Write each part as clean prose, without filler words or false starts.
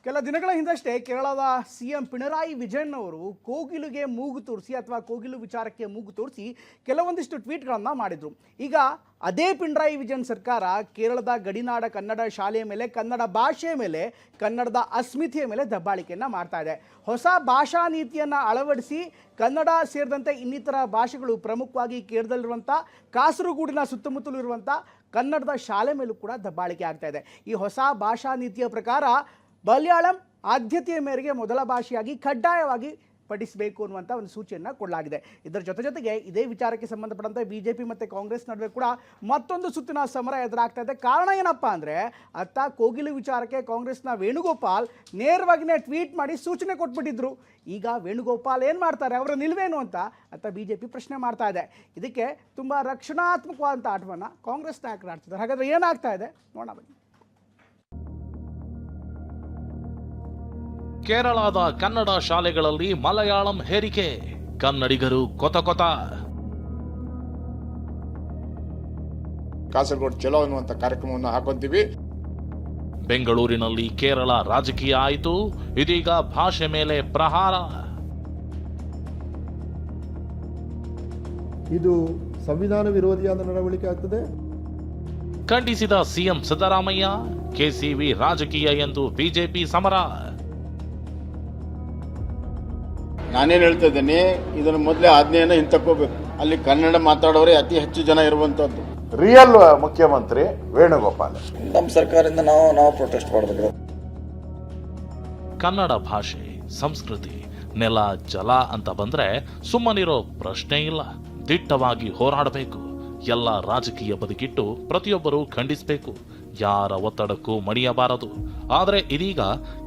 ಕೆಲ ದಿನಗಳ ಹಿಂದಷ್ಟೇ ಕೇರಳದ ಸಿಎಂ ಪಿಣರಾಯಿ ವಿಜಯನ್ ಅವರು ಕೋಗಿಲಿಗೆ ಮೂಗು ತೋರಿಸಿ ಅಥವಾ ಕೋಗಿಲು ವಿಚಾರಕ್ಕೆ ಮೂಗು ತೋರಿಸಿ ಕೆಲವೊಂದಿಷ್ಟು ಟ್ವೀಟ್ಗಳನ್ನು ಮಾಡಿದರು. ಈಗ ಅದೇ ಪಿಣರಾಯಿ ವಿಜಯನ್ ಸರ್ಕಾರ ಕೇರಳದ ಗಡಿನಾಡ ಕನ್ನಡ ಶಾಲೆಯ ಮೇಲೆ, ಕನ್ನಡ ಭಾಷೆಯ ಮೇಲೆ, ಕನ್ನಡದ ಅಸ್ಮಿತೆಯ ಮೇಲೆ ದಬ್ಬಾಳಿಕೆಯನ್ನು ಮಾಡ್ತಾ ಇದೆ. ಹೊಸ ಭಾಷಾ ನೀತಿಯನ್ನು ಅಳವಡಿಸಿ ಕನ್ನಡ ಸೇರಿದಂತೆ ಇನ್ನಿತರ ಭಾಷೆಗಳು ಪ್ರಮುಖವಾಗಿ ಕೇರಳದಲ್ಲಿರುವಂಥ ಕಾಸರಗೋಡಿನ ಸುತ್ತಮುತ್ತಲೂ ಇರುವಂಥ ಕನ್ನಡದ ಶಾಲೆ ಮೇಲೂ ಕೂಡ ದಬ್ಬಾಳಿಕೆ ಆಗ್ತಾ ಇದೆ. ಈ ಹೊಸ ಭಾಷಾ ನೀತಿಯ ಪ್ರಕಾರ ಮಲಯಾಳಂ ಆದ್ಯತೆಯ ಮೇರೆಗೆ ಮೊದಲ ಭಾಷೆಯಾಗಿ ಕಡ್ಡಾಯವಾಗಿ ಪಠಿಸಬೇಕು ಅನ್ನುವಂಥ ಒಂದು ಸೂಚನೆಯನ್ನು ಕೊಡಲಾಗಿದೆ. ಇದರ ಜೊತೆಗೆ ಇದೇ ವಿಚಾರಕ್ಕೆ ಸಂಬಂಧಪಟ್ಟಂತೆ ಬಿಜೆಪಿ ಮತ್ತು ಕಾಂಗ್ರೆಸ್ ನಡುವೆ ಕೂಡ ಮತ್ತೊಂದು ಸುತ್ತಿನ ಸಮರ ಎದುರಾಗ್ತಾ ಇದೆ. ಕಾರಣ ಏನಪ್ಪ ಅಂದರೆ, ಅತ್ತ ಕೋಗಿಲು ವಿಚಾರಕ್ಕೆ ಕಾಂಗ್ರೆಸ್ನ ವೇಣುಗೋಪಾಲ್ ನೇರವಾಗಿಯೇ ಟ್ವೀಟ್ ಮಾಡಿ ಸೂಚನೆ ಕೊಟ್ಬಿಟ್ಟಿದ್ರು. ಈಗ ವೇಣುಗೋಪಾಲ್ ಏನು ಮಾಡ್ತಾರೆ, ಅವರ ನಿಲುವೇನು ಅಂತ ಅತ್ತ ಬಿಜೆಪಿ ಪ್ರಶ್ನೆ ಮಾಡ್ತಾ ಇದೆ. ಇದಕ್ಕೆ ತುಂಬ ರಕ್ಷಣಾತ್ಮಕವಾದಂಥ ಆಟವನ್ನು ಕಾಂಗ್ರೆಸ್ ನಾಯಕರು ಆಡ್ತಿದ್ದಾರೆ. ಹಾಗಾದರೆ ಏನಾಗ್ತಾ ಇದೆ ನೋಡೋಣ ಬನ್ನಿ. ಕೇರಳದ ಕನ್ನಡ ಶಾಲೆಗಳಲ್ಲಿ ಮಲಯಾಳಂ ಹೇರಿಕೆ, ಕನ್ನಡಿಗರು ಕೊತ. ಕಾಸರಗೋಡು ಚಲೋ ಅನ್ನುವಂಥ ಕಾರ್ಯಕ್ರಮವನ್ನು ಹಾಕೊಂತೀವಿ. ಬೆಂಗಳೂರಿನಲ್ಲಿ ಕೇರಳ ರಾಜಕೀಯ ಆಯಿತು, ಇದೀಗ ಭಾಷೆ ಮೇಲೆ ಪ್ರಹಾರ. ಇದು ಸಂವಿಧಾನ ವಿರೋಧಿಯಾದ ನಡವಳಿಕೆ ಆಗ್ತದೆ. ಖಂಡಿಸಿದ ಸಿಎಂ ಸಿದ್ದರಾಮಯ್ಯ, ಕೆಸಿವಿ ರಾಜಕೀಯ ಎಂದು ಬಿಜೆಪಿ ಸಮರ. ನಾನೇನು ಹೇಳ್ತಾ ಇದ್ದೇನೆ, ಇದನ್ನು ಮೊದಲೇ ಆಜ್ಞೆಯನ್ನು ಹಿಂತಕ್ಕೋಬೇಕು. ಅಲ್ಲಿ ಕನ್ನಡ ಮಾತಾಡೋರೇ ಅತಿ ಹೆಚ್ಚು ಜನ ಇರುವಂಥದ್ದು. ರಿಯಲ್ ಮುಖ್ಯಮಂತ್ರಿ ವೇಣುಗೋಪಾಲ್. ನಮ್ಮ ಸರ್ಕಾರದಿಂದ ನಾವು ಪ್ರೊಟೆಸ್ಟ್ ಮಾಡಬೇಕು. ಕನ್ನಡ ಭಾಷೆ, ಸಂಸ್ಕೃತಿ, ನೆಲ, ಜಲ ಅಂತ ಬಂದ್ರೆ ಸುಮ್ಮನಿರೋ ಪ್ರಶ್ನೆ ಇಲ್ಲ. ದಿಟ್ಟವಾಗಿ ಹೋರಾಡಬೇಕು. ಎಲ್ಲ ರಾಜಕೀಯ ಬದುಕಿಟ್ಟು ಪ್ರತಿಯೊಬ್ಬರು ಖಂಡಿಸಬೇಕು. ಯಾರ ಒತ್ತಡಕ್ಕೂ ಮಣಿಯಬಾರದು. ಆದರೆ ಇದೀಗ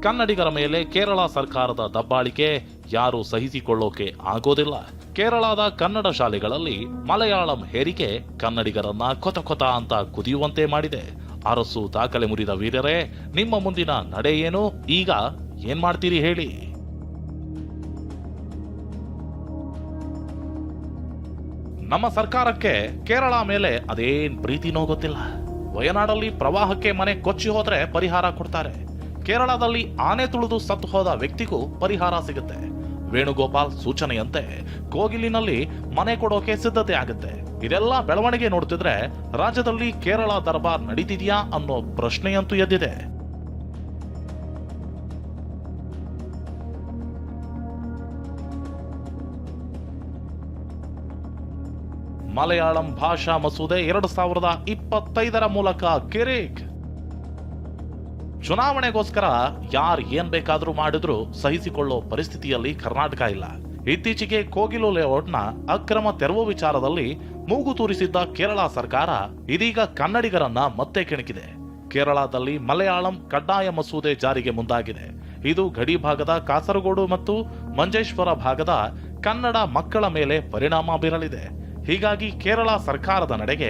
ಕನ್ನಡಿಗರ ಮೇಲೆ ಕೇರಳ ಸರ್ಕಾರದ ದಬ್ಬಾಳಿಕೆ ಯಾರು ಸಹಿಸಿಕೊಳ್ಳೋಕೆ ಆಗೋದಿಲ್ಲ. ಕೇರಳದ ಕನ್ನಡ ಶಾಲೆಗಳಲ್ಲಿ ಮಲಯಾಳಂ ಹೇರಿಕೆ ಕನ್ನಡಿಗರನ್ನ ಕೊತ ಅಂತ ಕುದಿಯುವಂತೆ ಮಾಡಿದೆ. ಅರಸು ದಾಖಲೆ ಮುರಿದ ವೀರರೇ, ನಿಮ್ಮ ಮುಂದಿನ ನಡೆ ಏನು? ಈಗ ಏನ್ ಮಾಡ್ತೀರಿ ಹೇಳಿ? ನಮ್ಮ ಸರ್ಕಾರಕ್ಕೆ ಕೇರಳ ಮೇಲೆ ಅದೇನ್ ಪ್ರೀತಿನೋ ಗೊತ್ತಿಲ್ಲ. ವಯನಾಡಲ್ಲಿ ಪ್ರವಾಹಕ್ಕೆ ಮನೆ ಕೊಚ್ಚಿ ಹೋದ್ರೆ ಪರಿಹಾರ ಕೊಡ್ತಾರೆ. ಕೇರಳದಲ್ಲಿ ಆನೆ ತುಳಿದು ಸತ್ತು ಹೋದ ವ್ಯಕ್ತಿಗೂ ಪರಿಹಾರ ಸಿಗುತ್ತೆ. ವೇಣುಗೋಪಾಲ್ ಸೂಚನೆಯಂತೆ ಕೋಗಿಲಿನಲ್ಲಿ ಮನೆ ಕೊಡೋಕೆ ಸಿದ್ಧತೆ ಆಗುತ್ತೆ. ಇದೆಲ್ಲ ಬೆಳವಣಿಗೆ ನೋಡ್ತಿದ್ರೆ ರಾಜ್ಯದಲ್ಲಿ ಕೇರಳ ದರ್ಬಾರ್ ನಡೀತಿದ್ಯಾ ಅನ್ನೋ ಪ್ರಶ್ನೆಯಂತೂ ಎದ್ದಿದೆ. ಮಲಯಾಳಂ ಭಾಷಾ ಮಸೂದೆ 2025 ಮೂಲಕ ಕಿರಿಕ್. ಚುನಾವಣೆಗೋಸ್ಕರ ಯಾರು ಏನ್ ಬೇಕಾದ್ರೂ ಮಾಡಿದ್ರು ಸಹಿಸಿಕೊಳ್ಳೋ ಪರಿಸ್ಥಿತಿಯಲ್ಲಿ ಕರ್ನಾಟಕ ಇಲ್ಲ. ಇತ್ತೀಚೆಗೆ ಕೋಗಿಲು ಲೇಔಟ್ನ ಅಕ್ರಮ ತೆರವು ವಿಚಾರದಲ್ಲಿ ಮೂಗು ತೂರಿಸಿದ್ದ ಕೇರಳ ಸರ್ಕಾರ ಇದೀಗ ಕನ್ನಡಿಗರನ್ನ ಮತ್ತೆ ಕೆಣಕಿದೆ. ಕೇರಳದಲ್ಲಿ ಮಲಯಾಳಂ ಕಡ್ಡಾಯ ಮಸೂದೆ ಜಾರಿಗೆ ಮುಂದಾಗಿದೆ. ಇದು ಗಡಿ ಭಾಗದ ಕಾಸರಗೋಡು ಮತ್ತು ಮಂಜೇಶ್ವರ ಭಾಗದ ಕನ್ನಡ ಮಕ್ಕಳ ಮೇಲೆ ಪರಿಣಾಮ ಬೀರಲಿದೆ. ಹೀಗಾಗಿ ಕೇರಳ ಸರ್ಕಾರದ ನಡೆಗೆ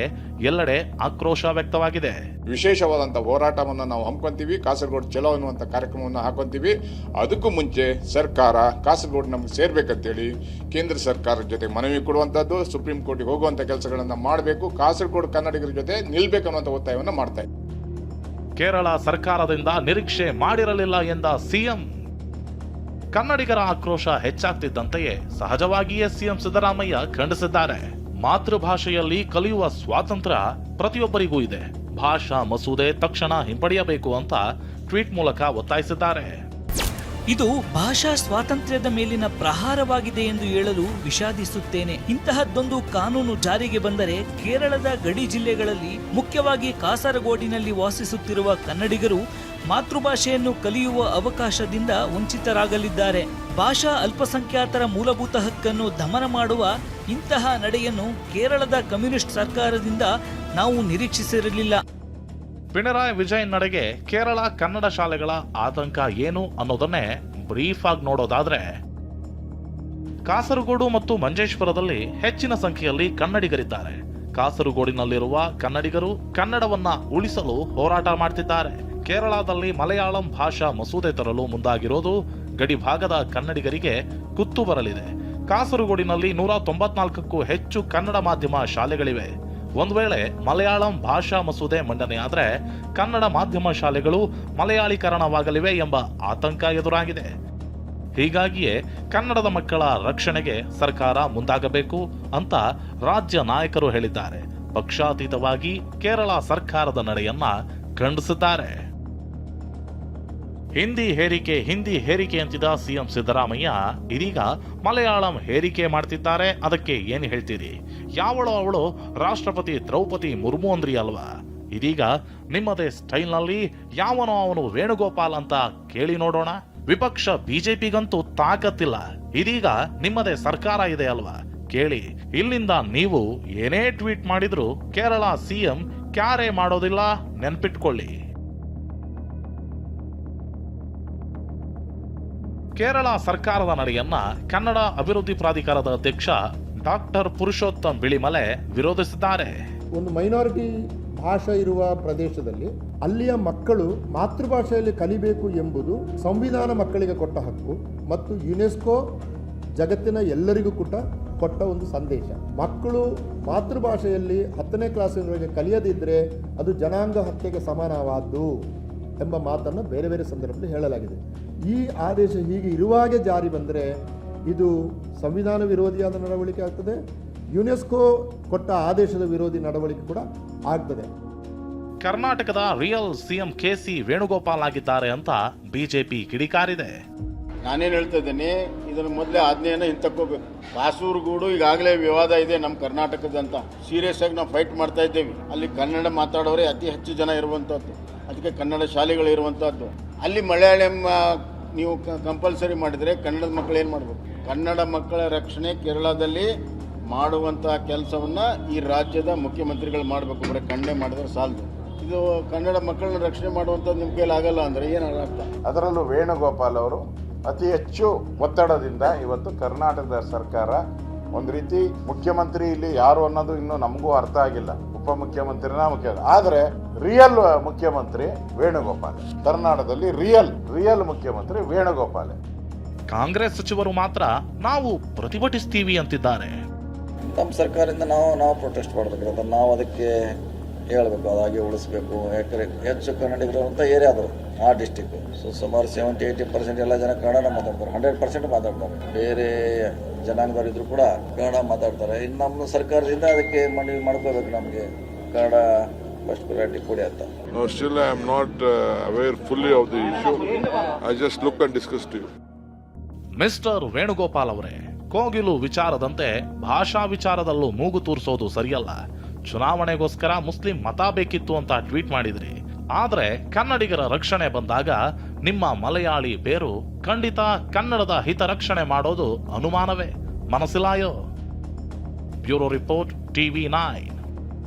ಎಲ್ಲೆಡೆ ಆಕ್ರೋಶ ವ್ಯಕ್ತವಾಗಿದೆ. ವಿಶೇಷವಾದಂಥ ಹೋರಾಟವನ್ನು ನಾವು ಹಮ್ಮಿಕೊಂತೀವಿ. ಕಾಸರಗೋಡು ಚಲೋ ಅನ್ನುವಂಥ ಕಾರ್ಯಕ್ರಮವನ್ನು ಹಾಕೊಂತೀವಿ. ಅದಕ್ಕೂ ಮುಂಚೆ ಸರ್ಕಾರ ಕಾಸರಗೋಡು ನಮ್ಗೆ ಸೇರ್ಬೇಕಂತೇಳಿ ಕೇಂದ್ರ ಸರ್ಕಾರದ ಜೊತೆ ಮನವಿ ಕೊಡುವಂಥದ್ದು, ಸುಪ್ರೀಂ ಕೋರ್ಟ್ಗೆ ಹೋಗುವಂಥ ಕೆಲಸಗಳನ್ನು ಮಾಡಬೇಕು. ಕಾಸರಗೋಡು ಕನ್ನಡಿಗರ ಜೊತೆ ನಿಲ್ಬೇಕನ್ನುವಂಥ ಒತ್ತಾಯವನ್ನು ಮಾಡ್ತಾ ಇದ್ದೀವಿ. ಕೇರಳ ಸರ್ಕಾರದಿಂದ ನಿರೀಕ್ಷೆ ಮಾಡಿರಲಿಲ್ಲ ಎಂದ ಸಿಎಂ. ಕನ್ನಡಿಗರ ಆಕ್ರೋಶ ಹೆಚ್ಚಾಗ್ತಿದ್ದಂತೆಯೇ ಸಹಜವಾಗಿಯೇ ಸಿಎಂ ಸಿದ್ದರಾಮಯ್ಯ ಖಂಡಿಸಿದ್ದಾರೆ. ಮಾತೃಭಾಷೆಯಲ್ಲಿ ಕಲಿಯುವ ಸ್ವಾತಂತ್ರ್ಯ ಪ್ರತಿಯೊಬ್ಬರಿಗೂ ಇದೆ. ಭಾಷಾ ಮಸೂದೆ ತಕ್ಷಣ ಹಿಂಪಡೆಯಬೇಕು ಅಂತ ಟ್ವೀಟ್ ಮೂಲಕ ಒತ್ತಾಯಿಸಿದ್ದಾರೆ. ಇದು ಭಾಷಾ ಸ್ವಾತಂತ್ರ್ಯದ ಮೇಲಿನ ಪ್ರಹಾರವಾಗಿದೆ ಎಂದು ಹೇಳಲು ವಿಷಾದಿಸುತ್ತೇನೆ. ಇಂತಹದ್ದೊಂದು ಕಾನೂನು ಜಾರಿಗೆ ಬಂದರೆ ಕೇರಳದ ಗಡಿ ಜಿಲ್ಲೆಗಳಲ್ಲಿ, ಮುಖ್ಯವಾಗಿ ಕಾಸರಗೋಡಿನಲ್ಲಿ ವಾಸಿಸುತ್ತಿರುವ ಕನ್ನಡಿಗರು ಮಾತೃಭಾಷೆಯನ್ನು ಕಲಿಯುವ ಅವಕಾಶದಿಂದ ವಂಚಿತರಾಗಲಿದ್ದಾರೆ. ಭಾಷಾ ಅಲ್ಪಸಂಖ್ಯಾತರ ಮೂಲಭೂತ ಹಕ್ಕನ್ನು ದಮನ ಮಾಡುವ ಇಂತಹ ನಡೆಯನ್ನು ಕೇರಳದ ಕಮ್ಯುನಿಸ್ಟ್ ಸರ್ಕಾರದಿಂದ ನಾವು ನಿರೀಕ್ಷಿಸಿರಲಿಲ್ಲ. ಪಿಣರಾಯಿ ವಿಜಯನ್ ನಡೆಗೆ ಕೇರಳ ಕನ್ನಡ ಶಾಲೆಗಳ ಆತಂಕ ಏನು ಅನ್ನೋದನ್ನೇ ಬ್ರೀಫ್ ಆಗಿ ನೋಡೋದಾದ್ರೆ, ಕಾಸರಗೋಡು ಮತ್ತು ಮಂಜೇಶ್ವರದಲ್ಲಿ ಹೆಚ್ಚಿನ ಸಂಖ್ಯೆಯಲ್ಲಿ ಕನ್ನಡಿಗರಿದ್ದಾರೆ. ಕಾಸರಗೋಡಿನಲ್ಲಿರುವ ಕನ್ನಡಿಗರು ಕನ್ನಡವನ್ನ ಉಳಿಸಲು ಹೋರಾಟ ಮಾಡ್ತಿದ್ದಾರೆ. ಕೇರಳದಲ್ಲಿ ಮಲಯಾಳಂ ಭಾಷಾ ಮಸೂದೆ ತರಲು ಮುಂದಾಗಿರೋದು ಗಡಿ ಭಾಗದ ಕನ್ನಡಿಗರಿಗೆ ಕುತ್ತು ಬರಲಿದೆ. ಕಾಸರಗೋಡಿನಲ್ಲಿ 194ಕ್ಕೂ ಹೆಚ್ಚು ಕನ್ನಡ ಮಾಧ್ಯಮ ಶಾಲೆಗಳಿವೆ. ಒಂದ್ ವೇಳೆ ಮಲಯಾಳಂ ಭಾಷಾ ಮಸೂದೆ ಮಂಡನೆಯಾದ್ರೆ ಕನ್ನಡ ಮಾಧ್ಯಮ ಶಾಲೆಗಳು ಮಲಯಾಳೀಕರಣವಾಗಲಿವೆ ಎಂಬ ಆತಂಕ ಎದುರಾಗಿದೆ. ಹೀಗಾಗಿಯೇ ಕನ್ನಡದ ಮಕ್ಕಳ ರಕ್ಷಣೆಗೆ ಸರ್ಕಾರ ಮುಂದಾಗಬೇಕು ಅಂತ ರಾಜ್ಯ ನಾಯಕರು ಹೇಳಿದ್ದಾರೆ. ಪಕ್ಷಾತೀತವಾಗಿ ಕೇರಳ ಸರ್ಕಾರದ ನಡೆಯನ್ನ ಖಂಡಿಸಿದ್ದಾರೆ. ಹಿಂದಿ ಹೇರಿಕೆ ಅಂತಿದ್ದ ಸಿಎಂ ಸಿದ್ದರಾಮಯ್ಯ ಇದೀಗ ಮಲಯಾಳಂ ಹೇರಿಕೆ ಮಾಡ್ತಿದ್ದಾರೆ. ಅದಕ್ಕೆ ಏನು ಹೇಳ್ತೀರಿ? ಯಾವಳೋ ಅವಳು ರಾಷ್ಟ್ರಪತಿ ದ್ರೌಪದಿ ಮುರ್ಮು ಅಂದ್ರಿ ಅಲ್ವಾ? ಇದೀಗ ನಿಮ್ಮದೇ ಸ್ಟೈಲ್ನಲ್ಲಿ ಯಾವನೋ ಅವನು ವೇಣುಗೋಪಾಲ್ ಅಂತ ಕೇಳಿ ನೋಡೋಣ. ವಿಪಕ್ಷ ಬಿಜೆಪಿಗಂತೂ ತಾಕತ್ತಿಲ್ಲ. ಇದೀಗ ನಿಮ್ಮದೇ ಸರ್ಕಾರ ಇದೆ ಅಲ್ವಾ? ಕೇಳಿ. ಇಲ್ಲಿಂದ ನೀವು ಏನೇ ಟ್ವೀಟ್ ಮಾಡಿದ್ರು ಕೇರಳ ಸಿಎಂ ಕ್ಯಾರೆ ಮಾಡೋದಿಲ್ಲ, ನೆನ್ಪಿಟ್ಕೊಳ್ಳಿ. ಕೇರಳ ಸರ್ಕಾರದ ನಡೆಯನ್ನ ಕನ್ನಡ ಅಭಿವೃದ್ಧಿ ಪ್ರಾಧಿಕಾರದ ಅಧ್ಯಕ್ಷ ಡಾಕ್ಟರ್ ಪುರುಷೋತ್ತಮ್ ಬಿಳಿಮಲೆ ವಿರೋಧಿಸಿದ್ದಾರೆ. ಒಂದು ಮೈನಾರಿಟಿ ಭಾಷೆ ಇರುವ ಪ್ರದೇಶದಲ್ಲಿ ಅಲ್ಲಿಯ ಮಕ್ಕಳು ಮಾತೃಭಾಷೆಯಲ್ಲಿ ಕಲಿಬೇಕು ಎಂಬುದು ಸಂವಿಧಾನ ಮಕ್ಕಳಿಗೆ ಕೊಟ್ಟ ಹಕ್ಕು ಮತ್ತು ಯುನೆಸ್ಕೋ ಜಗತ್ತಿನ ಎಲ್ಲರಿಗೂ ಕೊಟ್ಟ ಒಂದು ಸಂದೇಶ. ಮಕ್ಕಳು ಮಾತೃಭಾಷೆಯಲ್ಲಿ 10ನೇ ಕ್ಲಾಸಿನವರೆಗೆ ಕಲಿಯದಿದ್ದರೆ ಅದು ಜನಾಂಗ ಹತ್ಯೆಗೆ ಸಮಾನವಾದ್ದು ಎಂಬ ಮಾತನ್ನು ಬೇರೆ ಬೇರೆ ಸಂದರ್ಭದಲ್ಲಿ ಹೇಳಲಾಗಿದೆ. ಈ ಆದೇಶ ಹೀಗೆ ಇರುವಾಗೆ ಜಾರಿ ಬಂದರೆ ಇದು ಸಂವಿಧಾನ ವಿರೋಧಿಯಾದ ನಡವಳಿಕೆ ಆಗ್ತದೆ, ಯುನೆಸ್ಕೋ ಕೊಟ್ಟ ಆದೇಶದ ವಿರೋಧಿ ನಡವಳಿಕೆ ಕೂಡ ಆಗ್ತದೆ. ಕರ್ನಾಟಕದ ರಿಯಲ್ ಸಿಎಂ ಕೆಸಿ ವೇಣುಗೋಪಾಲ್ ಆಗಿದ್ದಾರೆ ಅಂತ ಬಿಜೆಪಿ ಕಿಡಿಕಾರಿದೆ. ನಾನೇನು ಹೇಳ್ತಾ ಇದ್ದೀನಿ, ಇದನ್ನು ಮೊದಲೇ ಆಜ್ಞೆಯನ್ನು ಹಿಂತಕ್ಕೋಬೇಕು. ಕಾಸರಗೋಡು ಈಗಾಗಲೇ ವಿವಾದ ಇದೆ ನಮ್ಮ ಕರ್ನಾಟಕದಂತ. ಸೀರಿಯಸ್ ಆಗಿ ನಾವು ಫೈಟ್ ಮಾಡ್ತಾ ಇದ್ದೇವೆ. ಅಲ್ಲಿ ಕನ್ನಡ ಮಾತಾಡೋರೇ ಅತಿ ಹೆಚ್ಚು ಜನ ಇರುವಂಥದ್ದು, ಅದಕ್ಕೆ ಕನ್ನಡ ಶಾಲೆಗಳು ಇರುವಂಥದ್ದು. ಅಲ್ಲಿ ಮಲಯಾಳಂ ನೀವು ಕಂಪಲ್ಸರಿ ಮಾಡಿದರೆ ಕನ್ನಡದ ಮಕ್ಕಳು ಏನು ಮಾಡಬೇಕು? ಕನ್ನಡ ಮಕ್ಕಳ ರಕ್ಷಣೆ ಕೇರಳದಲ್ಲಿ ಮಾಡುವಂಥ ಕೆಲಸವನ್ನು ಈ ರಾಜ್ಯದ ಮುಖ್ಯಮಂತ್ರಿಗಳು ಮಾಡಬೇಕು. ಬರೀ ಕಣ್ಣೆ ಮಾಡಿದ್ರೆ ಸಾಲದು. ಇದು ಕನ್ನಡ ಮಕ್ಕಳನ್ನ ರಕ್ಷಣೆ ಮಾಡುವಂಥದ್ದು ನಿಮ್ಮ ಕೈಲಿ ಆಗಲ್ಲ ಅಂದರೆ ಏನು ಅರ್ಥ? ಅದರಲ್ಲೂ ವೇಣುಗೋಪಾಲ್ ಅವರು ಅತಿ ಹೆಚ್ಚು ಒತ್ತಡದಿಂದ ಇವತ್ತು ಕರ್ನಾಟಕದ ಸರ್ಕಾರ ಒಂದು ರೀತಿ ಮುಖ್ಯಮಂತ್ರಿ ಇಲ್ಲಿ ಯಾರು ಅನ್ನೋದು ಇನ್ನೂ ನಮಗೂ ಅರ್ಥ ಆಗಿಲ್ಲ. ಉಪಮುಖ್ಯಮಂತ್ರಿನ ಆದರೆ ರಿಯಲ್ ಮುಖ್ಯಮಂತ್ರಿ ವೇಣುಗೋಪಾಲ್. ಕರ್ನಾಟಕದಲ್ಲಿ ರಿಯಲ್ ಮುಖ್ಯಮಂತ್ರಿ ವೇಣುಗೋಪಾಲ್. ಕಾಂಗ್ರೆಸ್ ಸಚಿವರು ಮಾತ್ರ ನಾವು ಪ್ರತಿಭಟಿಸ್ತೀವಿ ಅಂತಿದ್ದಾರೆ. ನಮ್ಮ ಸರ್ಕಾರದಿಂದ ನಾವು ಪ್ರೊಟೆಸ್ಟ್ ಮಾಡಬೇಕಾದ್ರೆ ನಾವು ಅದಕ್ಕೆ ಹೇಳಬೇಕು, ಅದಾಗೆ ಉಳಿಸ್ಬೇಕು. ಯಾಕಂದರೆ ಹೆಚ್ಚು ಕನ್ನಡಿಗರು ಅಂತ ಏರಿಯಾ ಆದರು ಆ ಡಿಸ್ಟಿಕ್ಕು. ಸುಮಾರು 70-80% ಎಲ್ಲ ಜನ ಕನ್ನಡ ಮಾತಾಡ್ತಾರೆ, 100% ಮಾತಾಡ್ತಾರೆ. ಬೇರೆ ಜನಾಂಗದವರಿದ್ರು ಕೂಡ ಕನ್ನಡ ಮಾತಾಡ್ತಾರೆ. ಇನ್ನು ನಮ್ಮ ಸರ್ಕಾರದಿಂದ ಅದಕ್ಕೆ ಮನವಿ ಮಾಡ್ಕೋಬೇಕು, ನಮಗೆ ಕನ್ನಡ ಫಸ್ಟ್ ಪ್ರಯಾರಿಟಿ ಕೊಡಿ ಅಂತ. No, still I am not aware fully of the issue. I just look and discuss to you. Mister Venugopal ಅವರೇ, ಕೋಗಿಲು ವಿಚಾರದಂತೆ ಭಾಷಾ ವಿಚಾರದಲ್ಲೂ ಮೂಗು ತೂರಿಸೋದು ಸರಿಯಲ್ಲ. ಚುನಾವಣೆಗೋಸ್ಕರ ಮುಸ್ಲಿಂ ಮತ ಬೇಕಿತ್ತು ಅಂತ ಟ್ವೀಟ್ ಮಾಡಿದ್ರಿ. ಆದ್ರೆ ಕನ್ನಡಿಗರ ರಕ್ಷಣೆ ಬಂದಾಗ ನಿಮ್ಮ ಮಲಯಾಳಿ ಬೇರು ಖಂಡಿತ ಕನ್ನಡದ ಹಿತರಕ್ಷಣೆ ಮಾಡೋದು ಅನುಮಾನವೇ? ಮನಸ್ಸಿಲಾಯೋ? Bureau report, TV9.